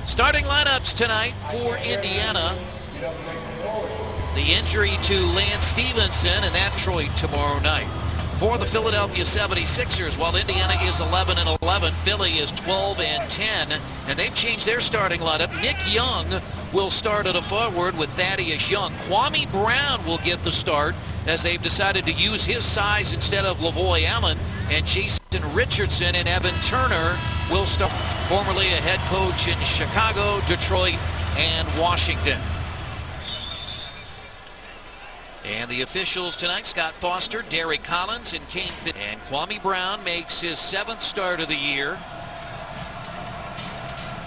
Starting lineups tonight for Indiana. The injury to Lance Stevenson and that Detroit tomorrow night. For the Philadelphia 76ers, while Indiana is 11-11, Philly is 12-10, and they've changed their starting lineup. Nick Young will start at a forward with Thaddeus Young. Kwame Brown will get the start as they've decided to use his size instead of Lavoy Allen, and Jason Richardson and Evan Turner will start. Formerly a head coach in Chicago, Detroit, and Washington. And the officials tonight, Scott Foster, Derek Collins, and Kane Fit. And Kwame Brown makes his 7th start of the year.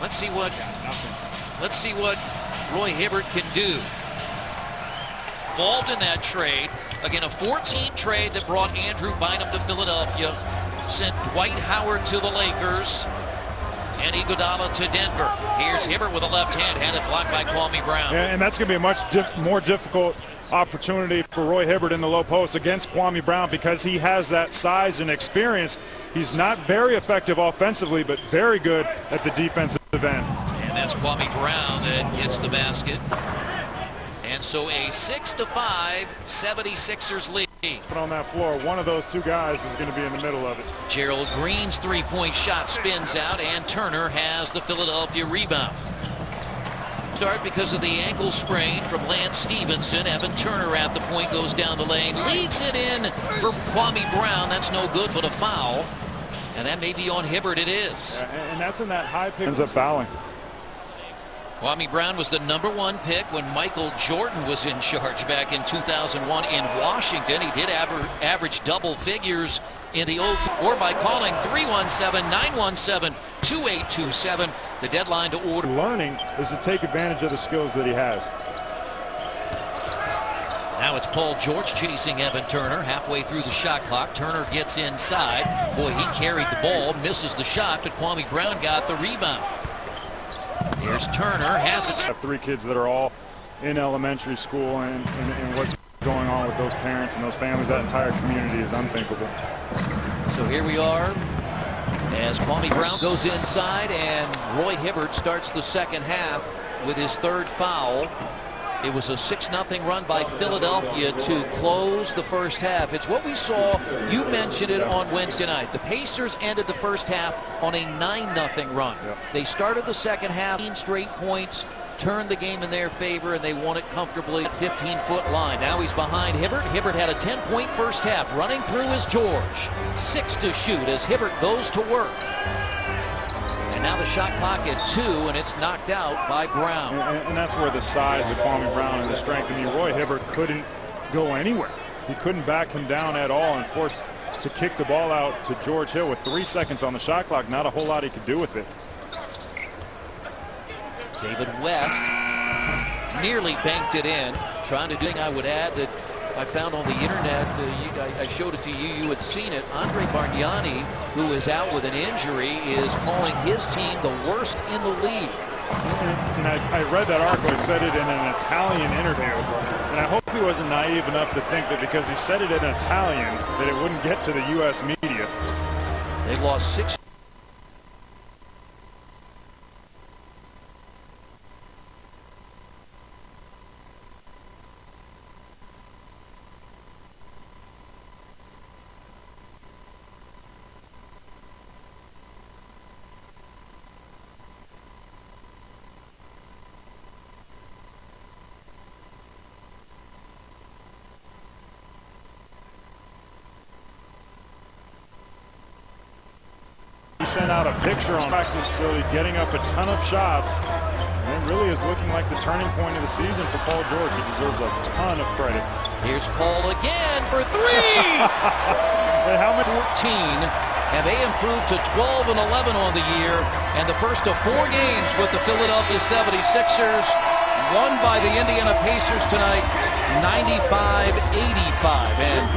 Let's see what Roy Hibbert can do. Involved in that trade. Again, a 14 trade that brought Andrew Bynum to Philadelphia. Sent Dwight Howard to the Lakers. And Iguodala to Denver. Here's Hibbert with a left hand, had it blocked by Kwame Brown. Yeah, and that's going to be a much more difficult opportunity for Roy Hibbert in the low post against Kwame Brown because he has that size and experience. He's not very effective offensively, but very good at the defensive end. And that's Kwame Brown that gets the basket. And so a 6-5 76ers lead. But on that floor, one of those two guys was going to be in the middle of it. Gerald Green's three-point shot spins out, and Turner has the Philadelphia rebound. Start because of the ankle sprain from Lance Stevenson. Evan Turner at the point goes down the lane, leads it in for Kwame Brown. That's no good, but a foul. And that may be on Hibbert. It is. And that's in that high pick. Ends up fouling. Kwame Brown was the #1 pick when Michael Jordan was in charge back in 2001 in Washington. He did average double figures in the old, or by calling 317-917-2827. The deadline to order. Learning is to take advantage of the skills that he has. Now it's Paul George chasing Evan Turner halfway through the shot clock. Turner gets inside. Boy, he carried the ball, misses the shot, but Kwame Brown got the rebound. Here's Turner, has it. I have 3 kids that are all in elementary school, and what's going on with those parents and those families, that entire community is unthinkable. So here we are as Kwame Brown goes inside, and Roy Hibbert starts the second half with his 3rd foul. It was a 6-0 run by Philadelphia to close the first half. It's what we saw. You mentioned it on Wednesday night. The Pacers ended the first half on a 9-0 run. Yep. They started the second half, 15 straight points, turned the game in their favor, and they won it comfortably at 15-foot line. Now he's behind Hibbert. Hibbert had a 10-point first half. Running through is George. 6 to shoot as Hibbert goes to work. Now the shot clock at 2, and it's knocked out by Brown. And that's where the size of Kwame Brown and the strength. I mean, Roy Hibbert couldn't go anywhere. He couldn't back him down at all, and forced to kick the ball out to George Hill with 3 seconds on the shot clock. Not a whole lot he could do with it. David West nearly banked it in. Trying to do, I would add that I found on the internet, I showed it to you, you had seen it. Andre Bargnani, who is out with an injury, is calling his team the worst in the league. And I read that article. He said it in an Italian interview. And I hope he wasn't naive enough to think that because he said it in Italian that it wouldn't get to the U.S. media. They've lost 6. He sent out a picture on practice facility, getting up a ton of shots, and it really is looking like the turning point of the season for Paul George. He deserves a ton of credit. Here's Paul again for 3. And how much? 14, and they improved to 12-11 on the year, and the first of 4 games with the Philadelphia 76ers, won by the Indiana Pacers tonight, 95-85. And